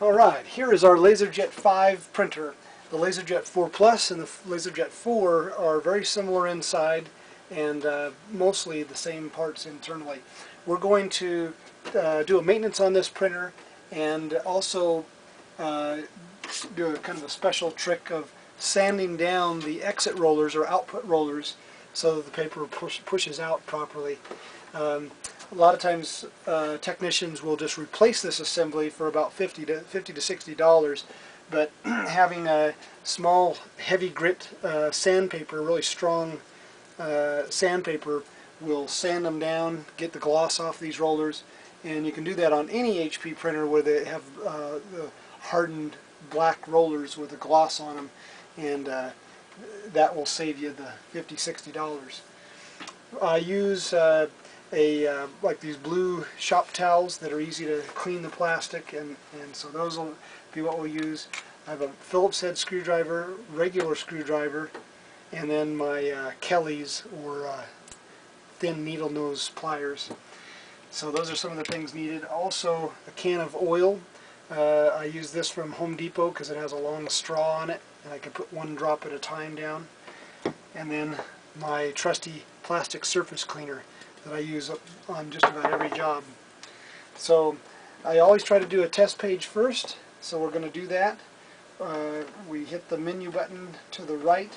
Alright, here is our Laserjet 5 printer. The Laserjet 4 Plus and the Laserjet 4 are very similar inside and mostly the same parts internally. We're going to do a maintenance on this printer and also do a kind of a special trick of sanding down the exit rollers or output rollers so that the paper pushes out properly. A lot of times technicians will just replace this assembly for about $50 to $60, but having a small heavy grit sandpaper, really strong sandpaper, will sand them down, get the gloss off these rollers, and you can do that on any HP printer where they have the hardened black rollers with a gloss on them, and that will save you the $50, $60. I use like these blue shop towels that are easy to clean the plastic, and so those will be what we'll use. I have a Phillips head screwdriver, regular screwdriver, and then my Kelly's or thin needle nose pliers. So those are some of the things needed. Also a can of oil. I use this from Home Depot because it has a long straw on it and I can put one drop at a time down. And then my trusty plastic surface cleaner that I use on just about every job. So I always try to do a test page first, so we're going to do that. We hit the menu button to the right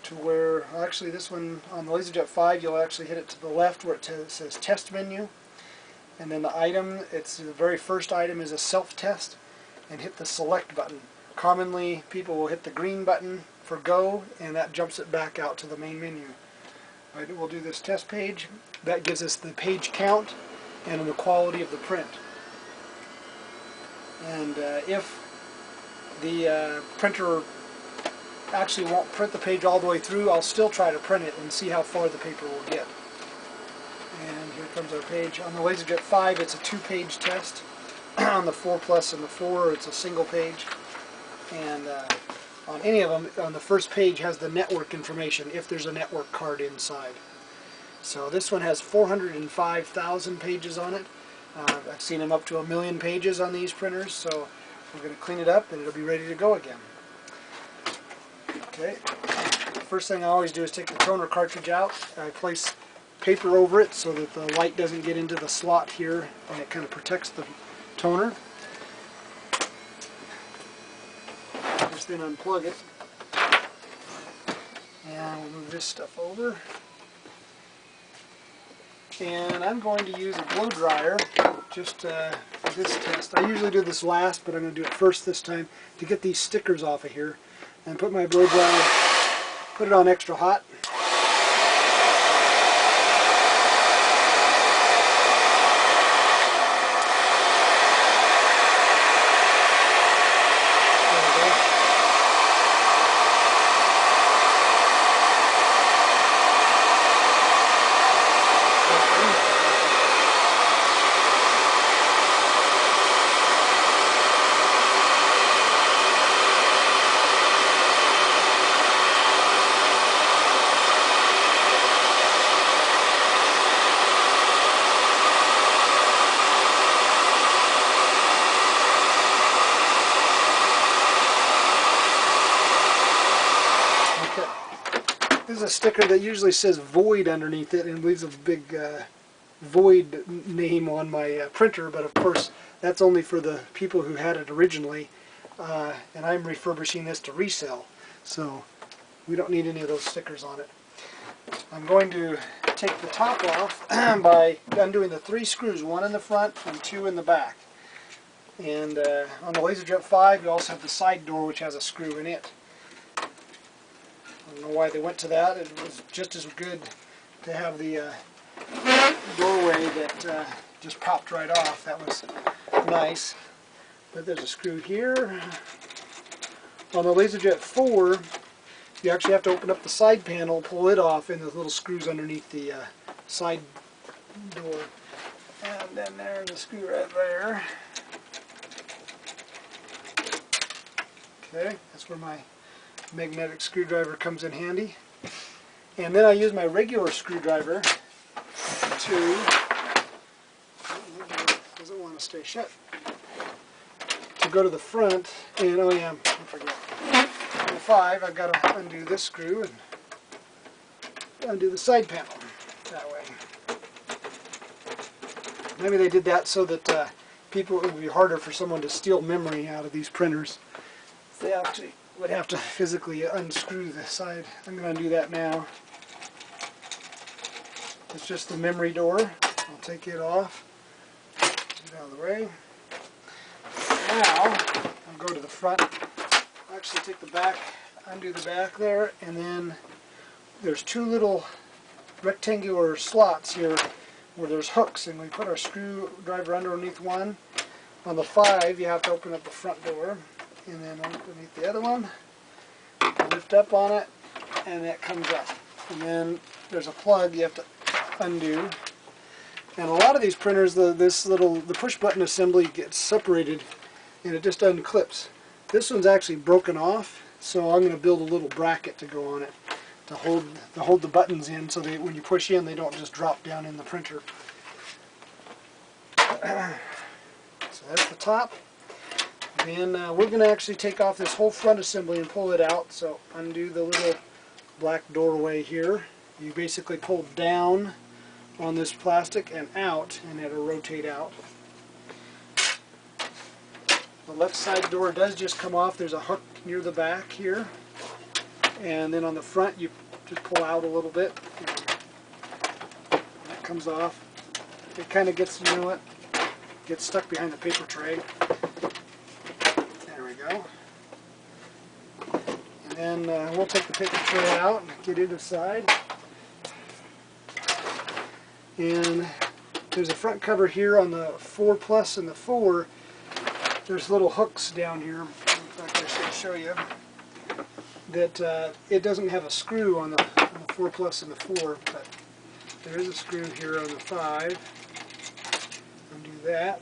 to where, actually this one on the Laserjet 5 you'll actually hit it to the left where it says test menu, and then the item, it's the very first item is a self-test, and hit the select button. Commonly people will hit the green button for go, and that jumps it back out to the main menu. Right, we'll do this test page. That gives us the page count and the quality of the print. And if the printer actually won't print the page all the way through, I'll still try to print it and see how far the paper will get. And here comes our page. On the Laserjet 5 it's a 2-page test. On the 4 Plus and the 4 it's a single page. And on any of them, on the first page has the network information if there's a network card inside. So this one has 405,000 pages on it. I've seen them up to 1 million pages on these printers, so we're going to clean it up and it'll be ready to go again. Okay, first thing I always do is take the toner cartridge out. I place paper over it so that the light doesn't get into the slot here, and it kind of protects the toner. Just then unplug it, and we'll move this stuff over. And I'm going to use a blow dryer just for this test. I usually do this last, but I'm going to do it first this time to get these stickers off of here. And put my blow dryer, put it on extra hot. This is a sticker that usually says void underneath it and leaves a big void name on my printer, but of course that's only for the people who had it originally, and I'm refurbishing this to resell, so we don't need any of those stickers on it. I'm going to take the top off by undoing the 3 screws, 1 in the front and 2 in the back. And on the Laserjet 5 you also have the side door which has a screw in it. I don't know why they went to that. It was just as good to have the doorway that just popped right off. That was nice. But there's a screw here. On the Laserjet 4, you actually have to open up the side panel, pull it off, and the little screws underneath the side door. And then there's a screw right there. Okay, that's where my magnetic screwdriver comes in handy. And then I use my regular screwdriver to, doesn't want to stay shut. go to the front, and oh yeah, I forget. On the 5, I've got to undo this screw and undo the side panel that way. Maybe they did that so that it would be harder for someone to steal memory out of these printers. They actually would have to physically unscrew the side. I'm going to undo that now. It's just the memory door. I'll take it off. Get it out of the way. Now, I'll go to the front. I'll actually take the back, undo the back there, and then there's 2 little rectangular slots here where there's hooks, and we put our screwdriver underneath one. On the 5, you have to open up the front door, and then underneath the other one, lift up on it, and that comes up. And then there's a plug you have to undo. And a lot of these printers, the push button assembly gets separated, and it just unclips. This one's actually broken off, so I'm going to build a little bracket to go on it to hold the buttons in, so that when you push in, they don't just drop down in the printer. So that's the top. Then we're going to actually take off this whole front assembly and pull it out. So undo the little black doorway here. You basically pull down on this plastic and out, and it'll rotate out. The left side door does just come off. There's a hook near the back here. And then on the front, you just pull out a little bit. That comes off. It kind of gets, you know what, gets stuck behind the paper tray. There we go. And then we'll take the paper tray out and get it aside. And there's a front cover here on the 4 Plus and the 4. There's little hooks down here. In fact, I should show you that it doesn't have a screw on the 4 Plus and the 4, but there is a screw here on the 5. Undo that.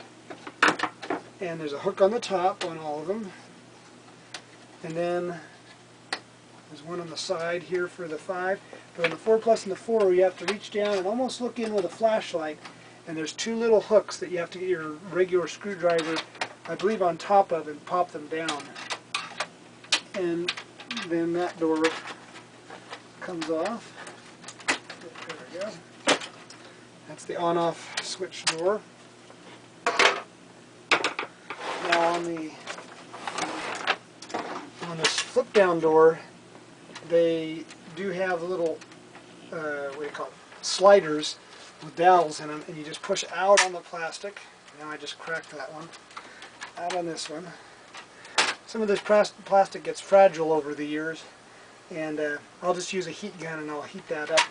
And there's a hook on the top on all of them. And then there's one on the side here for the 5. But on the 4 Plus and the 4, you have to reach down and almost look in with a flashlight. And there's 2 little hooks that you have to get your regular screwdriver, I believe, on top of and pop them down. And then that door comes off. There we go. That's the on-off switch door. Now on this flip-down door, they do have little what do you call it, sliders with dowels in them, and you just push out on the plastic. Now I just cracked that one. Out on this one. Some of this plastic gets fragile over the years, and I'll just use a heat gun and I'll heat that up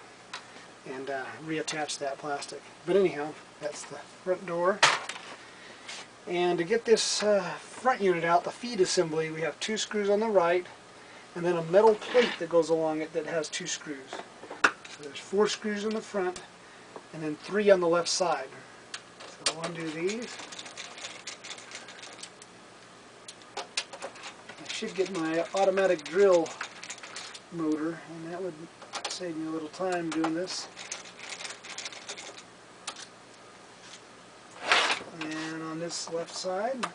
and reattach that plastic. But anyhow, that's the front door. And to get this front unit out, the feed assembly, we have 2 screws on the right, and then a metal plate that goes along it that has 2 screws. So there's 4 screws in the front, and then 3 on the left side. So I'll undo these. I should get my automatic drill motor, and that would save me a little time doing this. And on this left side,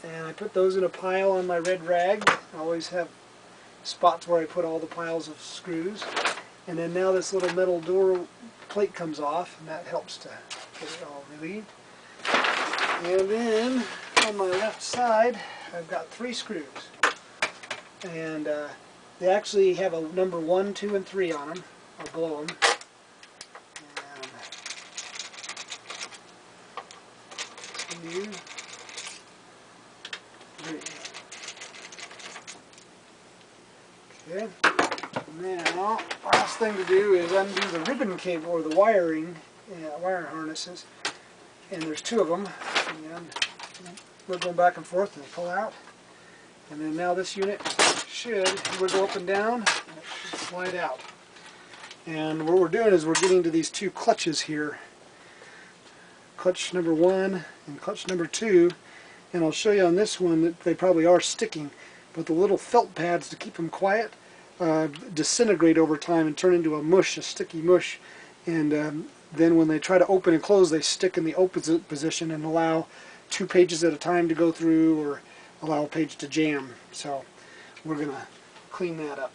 and I put those in a pile on my red rag. I always have spots where I put all the piles of screws. And then now this little metal door plate comes off, and that helps to get it all relieved. And then on my left side, I've got 3 screws. And they actually have a number 1, 2, and 3 on them, or below them. And 2, 3. Okay. Now, last thing to do is undo the ribbon cable or the wiring, wire harnesses. And there's 2 of them. And we're going back and forth and pull out. And then now this unit should wiggle up and down, and it should slide out. And what we're doing is we're getting to these 2 clutches here. Clutch number 1 and clutch number 2. And I'll show you on this one that they probably are sticking, but the little felt pads to keep them quiet disintegrate over time and turn into a mush, a sticky mush. And then when they try to open and close, they stick in the open position and allow 2 pages at a time to go through, or allow a page to jam. So we're going to clean that up.